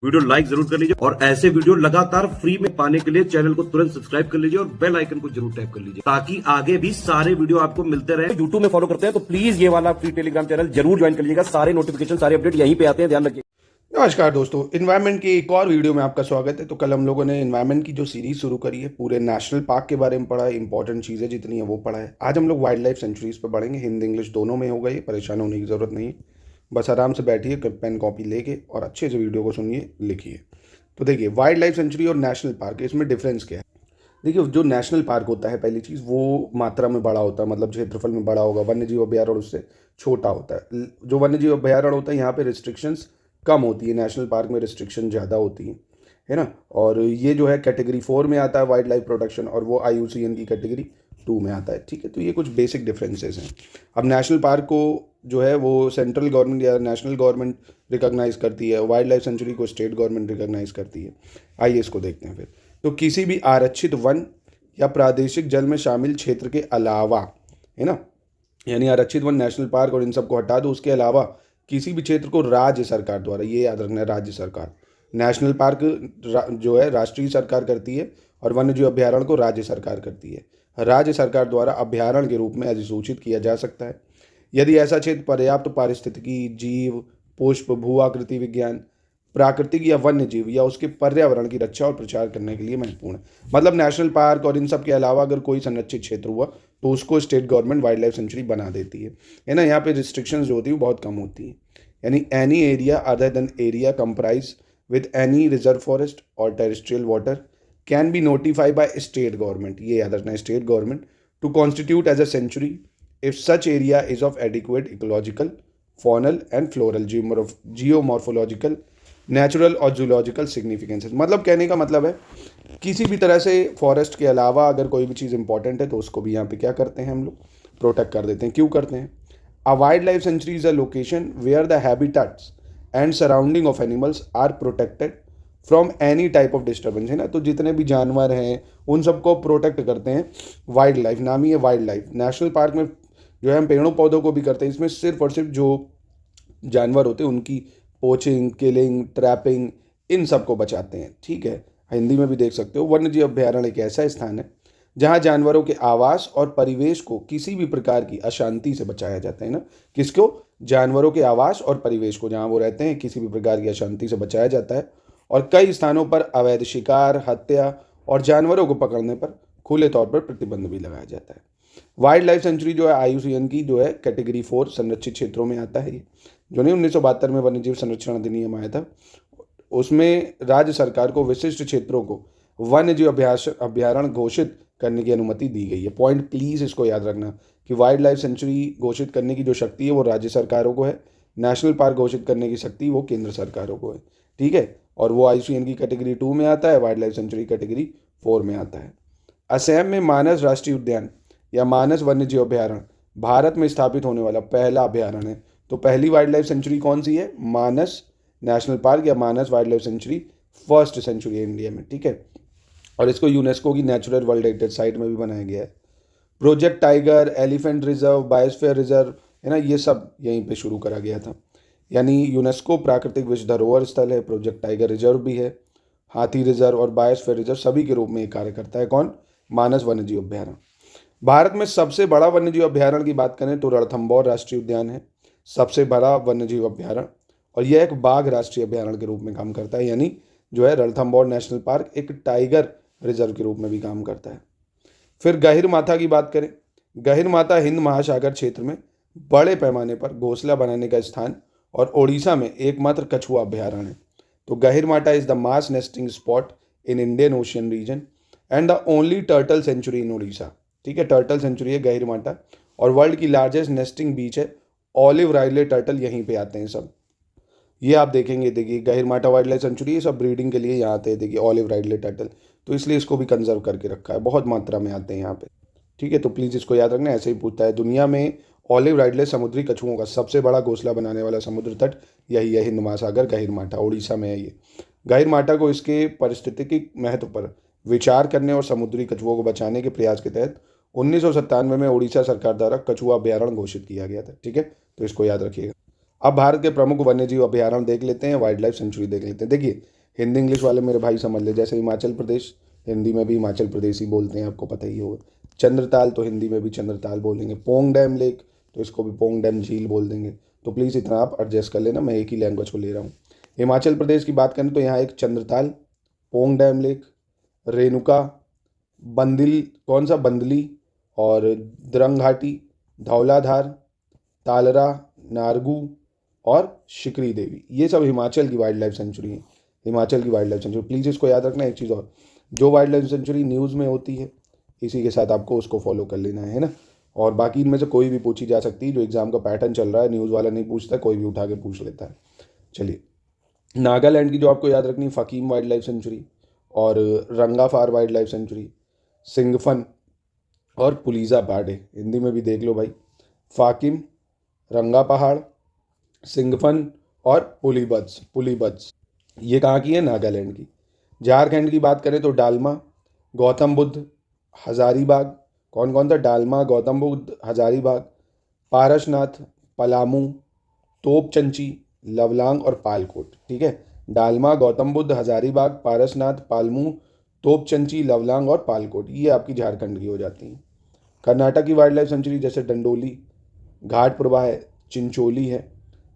Video like जरूर कर लीजिए और ऐसे वीडियो लगातार फ्री में पाने के लिए चैनल को तुरंत सब्सक्राइब कर लीजिए और बेल आइकन को जरूर टैप कर लीजिए ताकि आगे भी सारे वीडियो आपको मिलते रहे। यूट्यूब में फॉलो करते हैं तो प्लीज ये वाला फ्री टेलीग्राम चैनल जरूर ज्वाइन कर लीजिएगा। सारे नोटिफिकेशन सारे अपडेट यहीं पे आते हैं, ध्यान रखिए। नमस्कार दोस्तों, इन्वायरमेंट की एक और वीडियो में आपका स्वागत है। तो कल हम लोगों ने इन्वायरमेंट की जो सीरीज शुरू करी है, पूरे नेशनल पार्क के बारे में पढ़ा है, इंपॉर्टेंट चीज़ें जितनी है वो पढ़ा है। आज हम लोग वाइल्ड लाइफ सेंचुरीज पर बढ़ेंगे। हिंदी इंग्लिश दोनों में होगा, ये परेशान होने की ज़रूरत नहीं है। बस आराम से बैठिए, पेन कॉपी लेके और अच्छे से वीडियो को सुनिए, लिखिए। तो देखिए, वाइल्ड लाइफ सेंचुरी और नेशनल पार्क, इसमें डिफरेंस क्या है। देखिए, जो नेशनल पार्क होता है, पहली चीज़ वो मात्रा में बड़ा होता है, मतलब क्षेत्रफल में बड़ा होगा। वन्य जीव अभ्यारण्य उससे छोटा होता है। जो वन्य जीव अभ्यारण्य होता है, यहाँ पे रिस्ट्रिक्शंस कम होती है, नेशनल पार्क में रिस्ट्रिक्शन ज़्यादा होती है ना। और ये जो है कैटेगरी 4 में आता है वाइल्ड लाइफ प्रोटेक्शन, और वो IUCN की कैटेगरी 2 में आता है। ठीक है, तो ये कुछ बेसिक डिफरेंसेस हैं। अब नेशनल पार्क को जो है वो सेंट्रल गवर्नमेंट या नेशनल गवर्नमेंट रिकॉग्नाइज करती है, वाइल्ड लाइफ सेंचुरी को स्टेट गवर्नमेंट रिकॉग्नाइज करती है। आइए इसको देखते हैं फिर। तो किसी भी आरक्षित वन या प्रादेशिक जल में शामिल क्षेत्र के अलावा, है ना, यानी आरक्षित वन, नेशनल पार्क और इन सबको हटा दो, उसके अलावा किसी भी क्षेत्र को राज्य सरकार द्वारा, ये याद रखना है, राज्य सरकार। नेशनल पार्क जो है राष्ट्रीय सरकार करती है और वन्य जीव अभ्यारण्य को राज्य सरकार करती है। राज्य सरकार द्वारा अभ्यारण्य के रूप में अधिसूचित किया जा सकता है यदि ऐसा क्षेत्र पर्याप्त पारिस्थितिकी, जीव, पुष्प, भू आकृति विज्ञान, प्राकृतिक या वन्य जीव या उसके पर्यावरण की रक्षा और प्रचार करने के लिए महत्वपूर्ण है। मतलब नेशनल पार्क और इन सब के अलावा अगर कोई संरक्षित क्षेत्र हुआ तो उसको state government wild life sanctuary बना देती है ना। यहाँ पे रिस्ट्रिक्शंस जो होती है वो बहुत कम होती है। यानी any area other than area comprise with any reserve forest और terrestrial water can be notified by state government, ये याद रखना है, state government, to constitute as a sanctuary if such area is of adequate ecological, faunal and floral, geomorphological, natural और zoological significances. मतलब कहने का मतलब है किसी भी तरह से फॉरेस्ट के अलावा अगर कोई भी चीज़ इंपॉर्टेंट है तो उसको भी यहाँ पे क्या करते हैं हम लोग, प्रोटेक्ट कर देते हैं। क्यों करते हैं? A wild life sanctuary is a location where the habitats and surrounding of animals are protected from any type of disturbance, है ना। तो जितने भी जानवर हैं उन सबको प्रोटेक्ट करते हैं वाइल्ड लाइफ, नाम ही है वाइल्ड लाइफ। नेशनल पार्क में जो है हम पेड़ों पौधों को भी करते हैं, इसमें सिर्फ और सिर्फ जो जानवर होते हैं उनकी पोचिंग, किलिंग, ट्रैपिंग, इन सब को बचाते हैं। ठीक है, हिंदी में भी देख सकते हो। वन्य जीव अभ्यारण्य एक ऐसा स्थान है जहाँ जानवरों के आवास और परिवेश को किसी भी प्रकार की अशांति से बचाया जाता है ना। किसको? जानवरों के आवास और परिवेश को, जहाँ वो रहते हैं, किसी भी प्रकार की अशांति से बचाया जाता है। और कई स्थानों पर अवैध शिकार, हत्या और जानवरों को पकड़ने पर खुले तौर पर प्रतिबंध भी लगाया जाता है। वाइल्ड लाइफ सेंचुरी जो है IUCN की जो है कैटेगरी 4 संरक्षित क्षेत्रों में आता है। ये जो नहीं 1972 में वन्यजीव संरक्षण अधिनियम आया था, उसमें राज्य सरकार को विशिष्ट क्षेत्रों को वन्यजीव अभ्यारण्य घोषित करने की अनुमति दी गई है। पॉइंट प्लीज इसको याद रखना कि वाइल्ड लाइफ सेंचुरी घोषित करने की जो शक्ति है वो राज्य सरकारों को है, नेशनल पार्क घोषित करने की शक्ति वो केंद्र सरकारों को है। ठीक है, और वो IUCN की कैटेगरी 2 में आता है, वाइल्ड लाइफ सेंचुरी कैटेगरी 4 में आता है। असम में मानस राष्ट्रीय उद्यान या मानस वन्य जीव अभ्यारण्य भारत में स्थापित होने वाला पहला अभ्यारण्य है। तो पहली वाइल्ड लाइफ सेंचुरी कौन सी है? मानस नेशनल पार्क या Manas wild life sanctuary, first sanctuary है इंडिया में। ठीक है, और इसको यूनेस्को की नेचुरल वर्ल्ड हेरिटेज साइट में भी बनाया गया है। Project tiger, elephant reserve, biosphere reserve, है ना, ये सब यहीं पे शुरू करा गया था। यानी यूनेस्को प्राकृतिक विश्व धरोहर स्थल है, प्रोजेक्ट टाइगर रिजर्व भी है, हाथी रिजर्व और बायोस्फीयर रिजर्व सभी के रूप में एक कार्य करता है। कौन? मानस वन्य जीव अभ्यारण्य। भारत में सबसे बड़ा वन्य जीव अभ्यारण्य की बात करें तो रणथंभौर राष्ट्रीय उद्यान है, सबसे बड़ा वन्य जीव अभ्यारण्य, और यह एक बाघ राष्ट्रीय अभ्यारण्य के रूप में काम करता है। यानी जो है रणथंभौर नेशनल पार्क एक टाइगर रिजर्व के रूप में भी काम करता है। फिर गहिरमाथा की बात करें, गहिरमाथा हिंद महासागर क्षेत्र में बड़े पैमाने पर घोंसला बनाने का स्थान और ओडिशा में एकमात्र कछुआ अभ्यारण्य है। तो Gahirmatha is the mass nesting spot in Indian ocean region and the only turtle sanctuary in Odisha. ठीक है, टर्टल सेंचुरी है गहिरमाथा, और वर्ल्ड की लार्जेस्ट नेस्टिंग बीच है। ऑलिव राइडले टर्टल यहीं पे आते हैं सब, ये आप देखेंगे। देखिए, गहिरमाथा वाइल्ड लाइफ सेंचुरी, ये सब ब्रीडिंग के लिए यहाँ आते हैं। देखिए, ऑलिव राइडले टर्टल, तो इसलिए इसको भी कंजर्व करके रखा है, बहुत मात्रा में आते हैं यहाँ पे। ठीक है, तो प्लीज़ इसको याद रखना। ऐसे ही पूछता है, दुनिया में ऑलिव राइडले समुद्री कछुओं का सबसे बड़ा घोंसला बनाने वाला समुद्र तट यही है, हिंद महासागर, गहिरमाथा, उड़ीसा में है ये। गहिरमाथा को इसके पारिस्थितिकी महत्व पर विचार करने और समुद्री कछुओं को बचाने के प्रयास के तहत 1997 में उड़ीसा सरकार द्वारा कछुआ अभ्यारण्य घोषित किया गया था। ठीक है, तो इसको याद रखिएगा। अब भारत के प्रमुख वन्यजीव अभयारण्य देख लेते हैं, वाइल्ड लाइफ सेंचुरी देख लेते हैं। देखिए हिंदी इंग्लिश वाले मेरे भाई समझ ले, जैसे हिमाचल प्रदेश, हिंदी में भी हिमाचल प्रदेश ही बोलते हैं, आपको पता ही होगा। चंद्रताल तो हिंदी में भी चंद्रताल बोलेंगे। पोंग डैम लेक तो इसको भी पोंग डैम झील बोल देंगे। तो प्लीज़ इतना आप एडजस्ट कर लेना, मैं एक ही लैंग्वेज को ले रहा हूँ। हिमाचल प्रदेश की बात करें तो यहाँ एक चंद्रताल, पोंग डैम लेक, रेणुका, बंदिल कौन सा बंदली और द्रंग घाटी, धौलाधार, तालरा, नारगू और शिकरी देवी, ये सब हिमाचल की वाइल्ड लाइफ सेंचुरी है। हिमाचल की वाइल्ड लाइफ सेंचुरी, प्लीज़ इसको याद रखना। एक चीज़ और, जो वाइल्ड लाइफ सेंचुरी न्यूज़ में होती है इसी के साथ आपको उसको फॉलो कर लेना है ना। और बाकी इनमें से कोई भी पूछी जा सकती है, जो एग्जाम का पैटर्न चल रहा है न्यूज़ वाला नहीं पूछता, कोई भी उठा के पूछ लेता है। चलिए, नागालैंड की जो आपको याद रखनी, फकीम वाइल्ड लाइफ सेंचुरी और रंगाफार वाइल्ड लाइफ सेंचुरी, सिंगफन और पुलीजा पाडे, हिंदी में भी देख लो भाई, फाकिम, रंगा पहाड़, सिंगफन और पुलीबद्स, ये कहाँ की है? नागालैंड की। झारखंड की बात करें तो डालमा, गौतम बुद्ध, हजारीबाग, कौन कौन सा? डालमा, गौतम बुद्ध, हजारीबाग, पारसनाथ, पलामू, तोपचंची, लवलांग और पालकोट। ठीक है, डालमा, गौतम बुद्ध, हजारीबाग, पारसनाथ, पालमू, तोपचंची, लवलांग और पालकोट, ये आपकी झारखंड की हो जाती हैं। कर्नाटक की वाइल्ड लाइफ सेंचुरी जैसे डंडोली, घाट प्रवाह है, चिंचोली है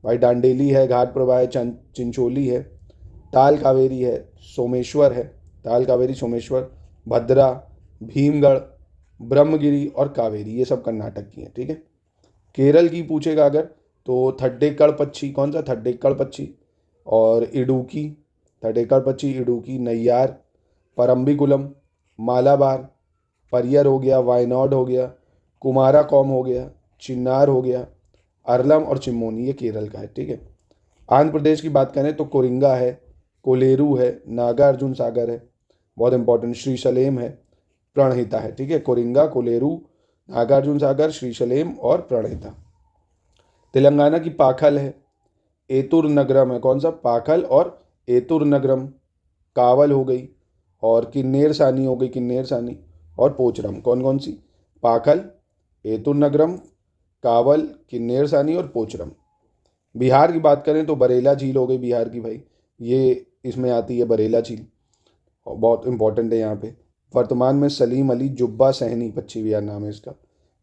भाई, डांडेली है, घाट प्रवाह है, चिंचोली है, ताल कावेरी है, सोमेश्वर है, ताल कावेरी सोमेश्वर, भद्रा, भीमगढ़, ब्रह्मगिरी और कावेरी, ये सब कर्नाटक की हैं। ठीक है, केरल की पूछेगा अगर तो थड्डेक्कड़ पक्षी, कौन सा? थड्डेक्कड़ पक्षी और इडुकी, थड्डेक्कड़ पक्षी, इडुकी, नैयार, परम्बिकुलम, मालाबार, परियर हो गया, वायनाड हो गया, कुमाराकॉम हो गया, चिन्नार हो गया, अरलम और चिम्मोनी, ये केरल का है। ठीक है, आंध्र प्रदेश की बात करें तो कोरिंगा है, कोलेरू है, नागार्जुन सागर है, बहुत इंपॉर्टेंट, श्रीशैलेम है, प्रणहिता है। ठीक है, कोरिंगा, कोलेरू, नागार्जुन सागर, श्रीशैलेम और प्रणहिता। तेलंगाना की पाखल है, एतुर नगरम है, कौन सा? पाखल और एतुर नगरम, कावल हो गई और किन्नेर सानी हो गई, किन्नेर सानी और पोचरम, कौन कौन सी? पाखल, एतुर नगरम, कावल, किन्नेर सानी और पोचरम। बिहार की बात करें तो बरेला झील हो गई बिहार की भाई, ये इसमें आती है बरेला झील, और बहुत इंपॉर्टेंट है यहाँ पे। वर्तमान में सलीम अली जुब्बा सहनी पक्षी विहार नाम है इसका।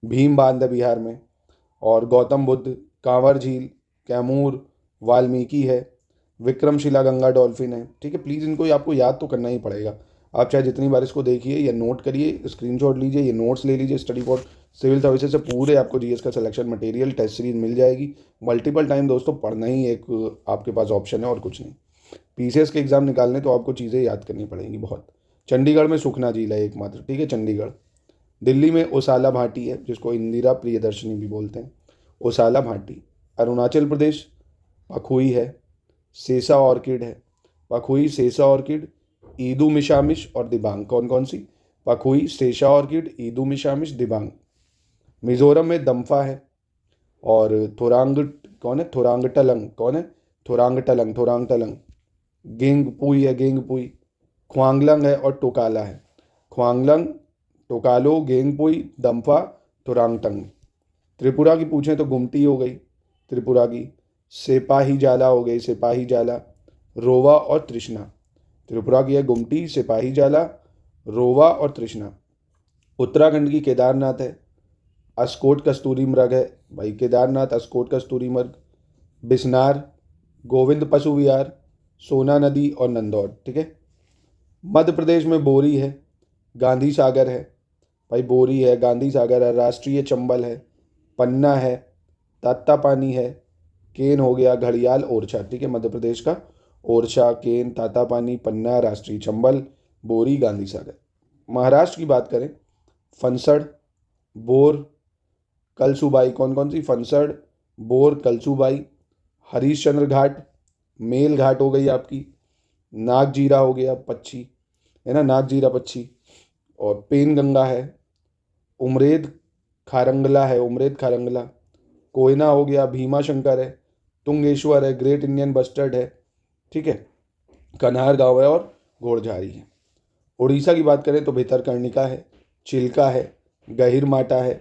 भीम बांध है बिहार में, और गौतम बुद्ध, कांवर झील, कैमूर, वाल्मीकि है, विक्रमशिला गंगा डॉल्फिन है। ठीक है, प्लीज़ इनको आपको याद तो करना ही पड़ेगा। आप चाहे जितनी बार इसको देखिए या नोट करिए, स्क्रीनशॉट लीजिए, ये नोट्स ले लीजिए, स्टडी फॉर सिविल सर्विसेज से पूरे आपको जीएस का सिलेक्शन मटेरियल टेस्ट सीरीज मिल जाएगी। मल्टीपल टाइम दोस्तों पढ़ना ही एक आपके पास ऑप्शन है और कुछ नहीं। पीसीएस के एग्जाम निकालने तो आपको चीज़ें याद करनी पड़ेंगी बहुत। चंडीगढ़ में सुखना झील है एकमात्र। ठीक है, चंडीगढ़। दिल्ली में ओसाला भाटी है, जिसको इंदिरा प्रियदर्शनी भी बोलते हैं, ओसाला भाटी। अरुणाचल प्रदेश पखुई है, सेसा ऑर्किड है, पखुई, सेसा ऑर्किड, ईदू मिशामिश और दिबांग, कौन कौन सी? पखुई, सेसा ऑर्किड, ईदू मिशामिश, दिबांग। मिजोरम में दम्फा है और थोरांग, कौन है? थोरांगटलंग, कौन है? थोरांगटलंग, थोरांगटलंग। गेंगपुई है, गेंगपुई। ख्वांगलंग है और टोकाला है, ख्वांगलंग, टोकालो, गेंगपुई, दम्फा, थोरांगटंग। त्रिपुरा की पूछें तो गुमटी हो गई त्रिपुरा की, सिपाही जाला हो गई, सिपाही जाला, रोवा और तृष्णा। त्रिपुरा की है गुमटी, सिपाही जाला, रोवा और तृष्णा। उत्तराखंड की केदारनाथ है, अस्कोट कस्तूरी मृग है भाई, केदारनाथ, अस्कोट कस्तूरी मृग। बिसनार, गोविंद पशु विहार, सोना नदी और नंदौर। ठीक है, मध्य प्रदेश में बोरी है, गांधी सागर है भाई, बोरी है, गांधी सागर है। राष्ट्रीय चंबल है, पन्ना है, तातापानी है, केन हो गया, घड़ियाल, ओरछा। ठीक है, मध्य प्रदेश का ओरछा, केन, तातापानी, पन्ना, राष्ट्रीय चंबल, बोरी, गांधी सागर। महाराष्ट्र की बात करें, फनसड़, बोर, कलसुबाई, कौन कौन सी? फनसड़, बोर, कलसुबाई। हरीशचंद्र घाट, मेल घाट हो गई आपकी। नागजीरा हो गया पक्षी, है ना, नागजीरा पक्षी। और पेनगंगा है, उमरेद खारंगला है, उमरेद खारंगला। कोयना हो गया, भीमा शंकर है, तुंगेश्वर है, ग्रेट इंडियन बस्टर्ड है। ठीक है, कन्हार गांव है और घोड़झारी है। उड़ीसा की बात करें तो भितरकर्णिका है, चिल्का है, गहिरमाटा है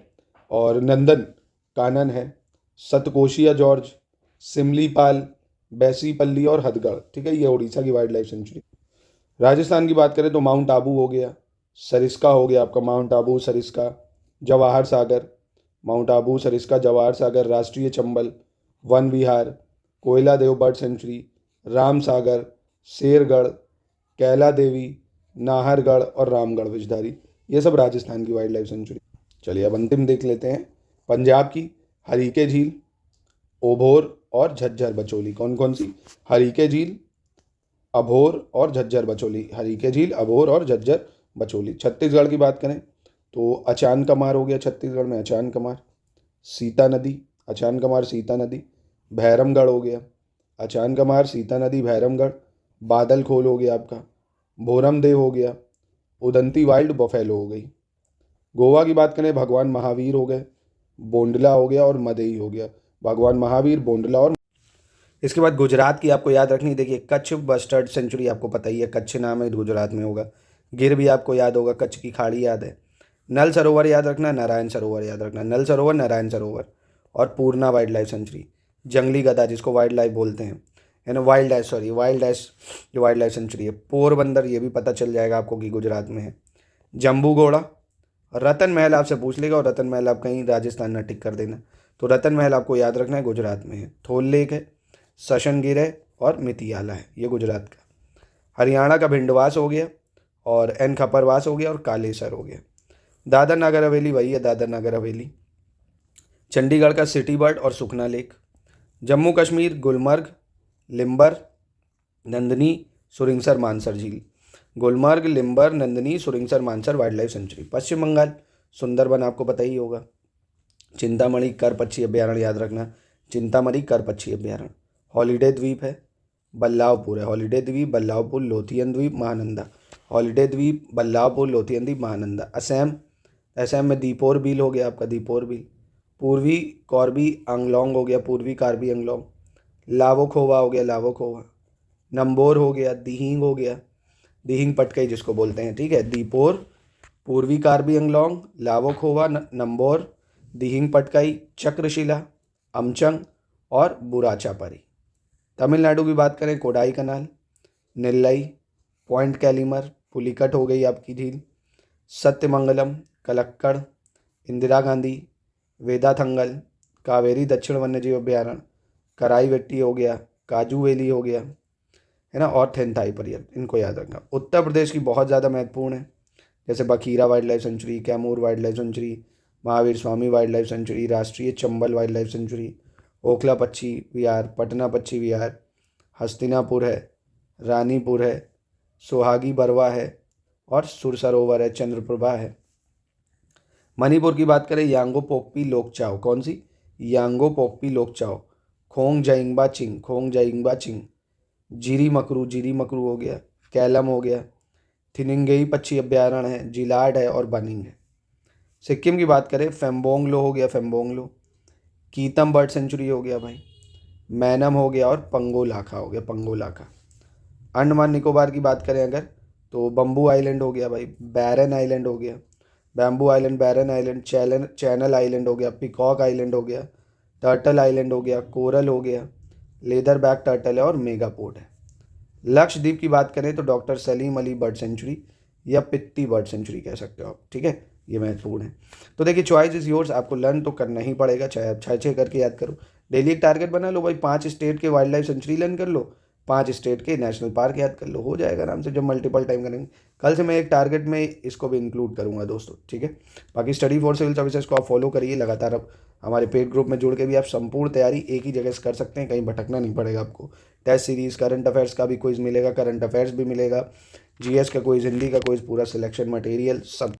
और नंदन कानन है। सतकोशिया जॉर्ज, सिमलीपाल, बैसीपल्ली और हथगढ़। ठीक है, ये उड़ीसा की वाइल्ड लाइफ सेंचुरी। राजस्थान की बात करें तो माउंट आबू हो गया, सरिस्का हो गया आपका, माउंट आबू सरिस्का, जवाहर सागर, माउंट आबू सरिस्का जवाहर सागर, राष्ट्रीय चंबल, वन विहार, कोयला देव बर्ड सेंचुरी, राम सागर, शेरगढ़, कैला देवी, नाहरगढ़ और रामगढ़ विजधारी। ये सब राजस्थान की वाइल्ड लाइफ सेंचुरी। चलिए अब अंतिम देख लेते हैं पंजाब की। हरीके झील, ओभोर और झज्जर बचोली। कौन कौन सी? हरीके झील, अभोर और झज्जर बचोली। हरीके झील, अभोर और झज्जर बचोली। छत्तीसगढ़ की बात करें तो अचान कमार हो गया, छत्तीसगढ़ में अचान कमार, सीता नदी, अचान कमार सीता नदी, भैरमगढ़ हो गया, अचान कमार सीता नदी भैरमगढ़, बादल खोल हो गया आपका, भोरम देव हो गया, उदंती वाइल्ड बफेलो हो गई। गोवा की बात करें भगवान महावीर हो गए, बोंडला हो गया और मदई हो गया। भगवान महावीर, बोंडला और इसके बाद गुजरात की आपको याद रखनी, देखिए कच्छ बस्टर्ड सेंचुरी आपको पता ही है, कच्छ नाम है, गुजरात में होगा। गिर भी आपको याद होगा, कच्छ की खाड़ी याद है। नल सरोवर याद रखना, नारायण सरोवर याद रखना, नल सरोवर, नारायण सरोवर। और पूर्णा वाइल्ड लाइफ सेंचुरी, जंगली गधा जिसको वाइल्ड लाइफ बोलते हैं, है ना, wild life, sorry wild life, जो वाइल्ड लाइफ सेंचुरी है। पोरबंदर, ये भी पता चल जाएगा आपको कि गुजरात में है। जम्बू घोड़ा, रतन महल आपसे पूछ लेगा और रतन महल आप कहीं राजस्थान ना टिक कर देना, तो रतन महल आपको याद रखना है, गुजरात में है। थोल लेक है, सशनगिर है और मितियाला है, ये गुजरात का। हरियाणा का भिंडवास हो गया और एन खपरवास हो गया और कालेसर हो गया। दादर नगर हवेली वही है, दादर नगर हवेली। चंडीगढ़ का सिटी बर्ड और सुखना लेक। जम्मू कश्मीर गुलमर्ग, लिम्बर, नंदनी, सुरिंगसर, मानसर झील। Gulmarg, Limber, Nandni, Suringsar, Mansar wild life sanctuary. Paschim Bengal Sundarban आपको पता ही होगा। चिंतामणि कर पक्षी अभ्यारण्य याद रखना, चिंतामणि कर पक्षी अभ्यारण्य। हॉलीडे द्वीप है, बल्लावपुर है, हॉलीडे द्वीप, बल्लावपुर, लोथियन द्वीप, महानंदा। हॉलीडे द्वीप, बल्लावपुर, लोथियन द्वीप, महानंदा। असम, असम में दीपोर बिल हो गया आपका, दीपोर बिल। पूर्वी कॉर्बी आंगलोंग हो गया, पूर्वी कार्बी आंगलोंग। लावो खोवा हो गया, लावो खोवा। नंबोर हो गया, दिहिंग हो गया, दिहिंग पटकई जिसको बोलते हैं, ठीक है। दीपोर, पूर्वी कार्बी आंगलोंग, लावो खोवा, नंबोर, दिहिंग पटकई, चक्रशिला, अमचंग और बुराचापरी। तमिलनाडु की बात करें, कोडाई कनाल, नेल्लई, पॉइंट कैलीमर, पुलिकट हो गई आपकी झील, सत्यमंगलम, कलक्कड़, इंदिरा गांधी, वेदाथंगल, कावेरी दक्षिण वन्यजीव अभ्यारण्य, कराईवेट्टी हो गया, काजू वैली हो गया, है ना, और थेंथाई पर्यटन, इनको याद रखना। उत्तर प्रदेश की बहुत ज़्यादा महत्वपूर्ण है, जैसे Bakhira wild life sanctuary, Kaimur wild life sanctuary, Mahavir Swami wild life sanctuary, राष्ट्रीय Chambal wild life sanctuary, Okhla Pakshi Vihar, Patna पक्षी विहार, हस्तिनापुर है, रानीपुर है, सोहागी बरवा है और सुरसरोवर है, चंद्रप्रभा है। मणिपुर की बात करें, यांगो पोकपी लोकचाओ। कौन सी? यांगो पोकपी लोकचाओ। खोंग जाइंगबा चिंग, खोंग जाइंगबा चिंग। जीरी मकरू, जीरी मकरू हो गया, कैलम हो गया, थिनिंगई पक्षी अभ्यारण्य है, जिलाड है और बनिंग है। सिक्किम की बात करें, फेम्बोंगलो हो गया, फेम्बोंगलो। कीतम बर्ड सेंचुरी हो गया भाई, मैनम हो गया और पंगोलाखा हो गया, पंगोलाखा। अंडमान निकोबार की बात करें अगर, तो बम्बू आइलैंड हो गया भाई, बैरन आइलैंड हो गया, बैम्बू आइलैंड, बैरन आइलैंड, चैनल आइलैंड हो गया, पिकॉक आइलैंड हो गया, टर्टल आइलैंड हो गया, कोरल हो गया, लेदर बैक टर्टल है और मेगापोड है। लक्षद्वीप की बात करें तो doctor Salim Ali bird sanctuary या पित्ती बर्ड सेंचुरी कह सकते हो आप, ठीक है, ये महत्वपूर्ण है। तो देखिए चॉइस इज योर्स, आपको लर्न तो करना ही पड़ेगा, चाहे आप 6-6 करके याद करो। डेली एक टारगेट बना लो भाई, 5 स्टेट के वाइल्ड लाइफ सेंचुरी लर्न कर लो, 5 स्टेट के नेशनल पार्क याद कर लो, हो जाएगा आराम से जब मल्टीपल टाइम करेंगे। कल से मैं एक टारगेट में इसको भी इंक्लूड करूंगा दोस्तों, ठीक है। बाकी स्टडी फॉर सिविल सर्विसेज को आप फॉलो करिए लगातार। अब हमारे पेड ग्रुप में जुड़ के भी आप संपूर्ण तैयारी एक ही जगह से कर सकते हैं, कहीं भटकना नहीं पड़ेगा आपको। टेस्ट सीरीज, करंट अफेयर्स का भी क्विज मिलेगा, करंट अफेयर्स भी मिलेगा, जीएस का क्विज, हिंदी का क्विज, पूरा सिलेक्शन मटेरियल सब